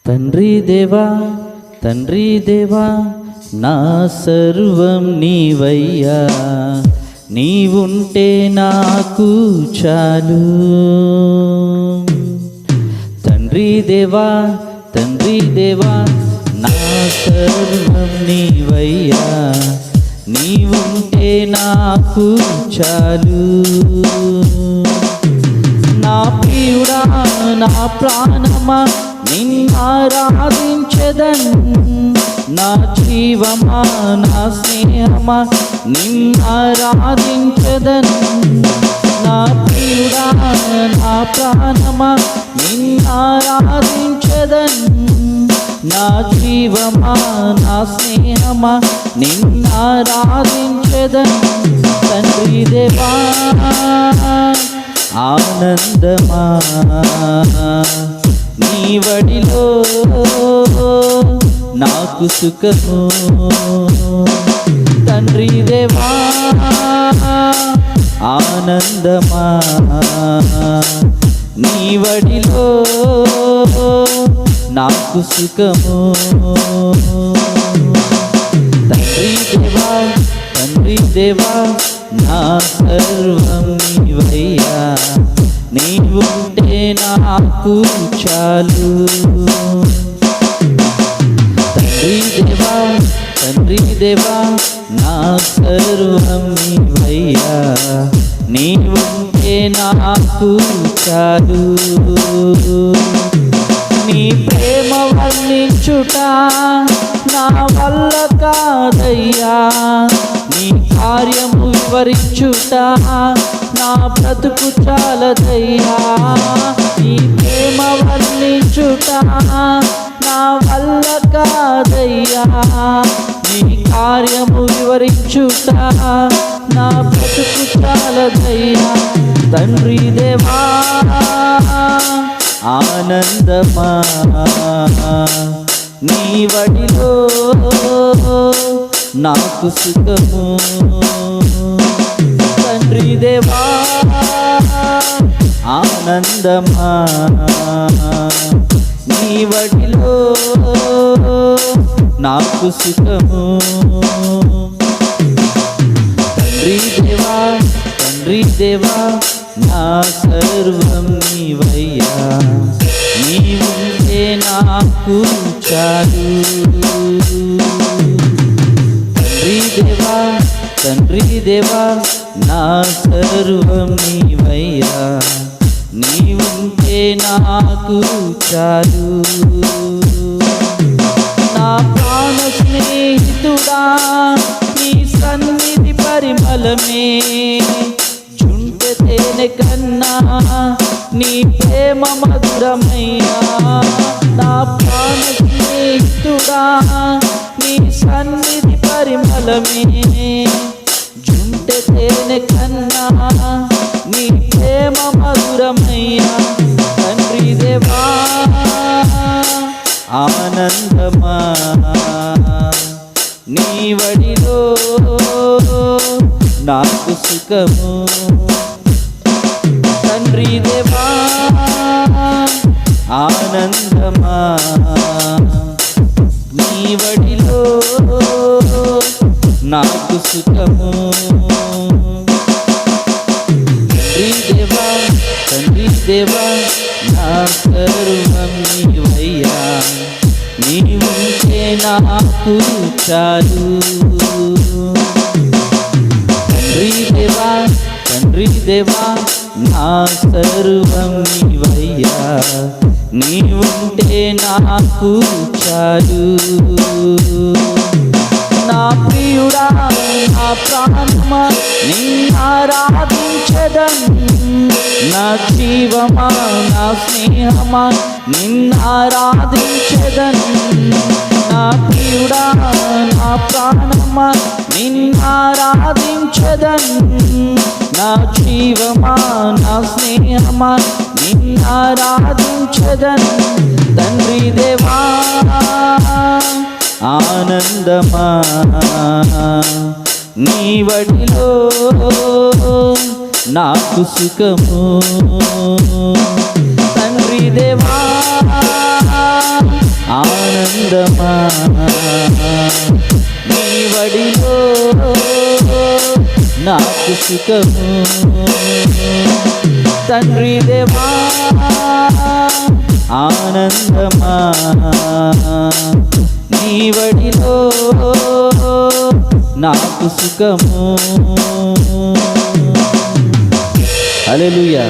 తండ్రి దేవా తండ్రి దేవా నా సర్వం నీవయ్యా, నీవుంటే నాకు చాలు. తండ్రి దేవా తండ్రి దేవా నా సర్వం నీవయ్యా, నీవుంటే నాకు చాలు. నా ప్రియుడా నా ప్రాణమా నిన్నారాధించెదన్, నా జీవమా నా స్నేహమా నిన్నారాధించెదన్. నా ప్రియుడా నా ప్రాణమా నిన్నారాధించెదన్, నా జీవమా నా స్నేహమా నిన్నారాధించెదన్. తండ్రి దేవా ఆనందమా నీ వడిలో నాకు సుఖము. తండ్రి దేవా ఆనందమా నీ వడిలో నాకు సుఖము. తండ్రి దేవా తండ్రి దేవా నా సర్వం నీవయ్యా, నీవుంటే నాకు చాలు. తండ్రి దేవా తండ్రి దేవా నా సర్వం నీవయ్యా, నీవుంటే నాకు చాలు. నీ ప్రేమ వర్ణించుట నా వల్ల కాదయ్యా, నీ కార్యము వివరించుట నా బ్రతుకు చాలదయ్యా. నీ ప్రేమ వర్ణించుట నా వల్ల కాదయ్యా, నీ కార్యము వివరించుట నా బ్రతుకు చాలదయ్యా. తండ్రి దేవా ఆనందమా నీ వడిలో నాకు సుఖము. తండ్రి దేవా ఆనందమా నీ వడిలో నాకు సుఖము. తండ్రి దేవా తండ్రి దేవా నా సర్వం నీవయ్యా, నీవుంటే నాకు చాలు. తండ్రి దేవా తండ్రి దేవా నా సర్వం నీవయ్యా, నీవుంటే నాకు చాలు. నా ప్రాణ స్నేహితుడా నీ సన్నిధి పరిమళమే, జుంటె తేనె కన్నా నీ ప్రేమ మధురమయ్యా. నా ప్రాణ స్నేహితుడా నీ సన్నిధి పరిమళమే, జుంటె తేనె కన్నా నీ ప్రేమ మధురమయ్యా. తండ్రి దేవా ఆనందమా నీ వడిలో నాకు సుఖము. తండ్రి దేవా ఆనందమా నీ వడిలో నాకు సుఖము. తండ్రి దేవా తండ్రి దేవా నా సర్వం నీవయ్యా, నీవుంటే నాకు చాలు. తండ్రి దేవా తండ్రి దేవా నా సర్వం నీవయ్యా, నీవుంటే నాకు చాలు. నా ప్రియుడా నా ప్రాణమా నిన్నారాధించెదన్, నా జీవమా నా స్నేహమా నిన్నారాధించెదన్. నా ప్రియుడా నా ప్రాణమా నిన్నారాధించెదన్, నా జీవమా నా స్నేహమా నిన్నారాధించెదన్. తండ్రి దేవా ఆనందమా నీ వడిలో నాకు సుఖము. తండ్రి దేవా ఆనందమా నీ వడిలో నాకు సుఖము తండ్రి దేవా ఆనందమా నీ వడిలో నాకు సుఖము హల్లెలూయా.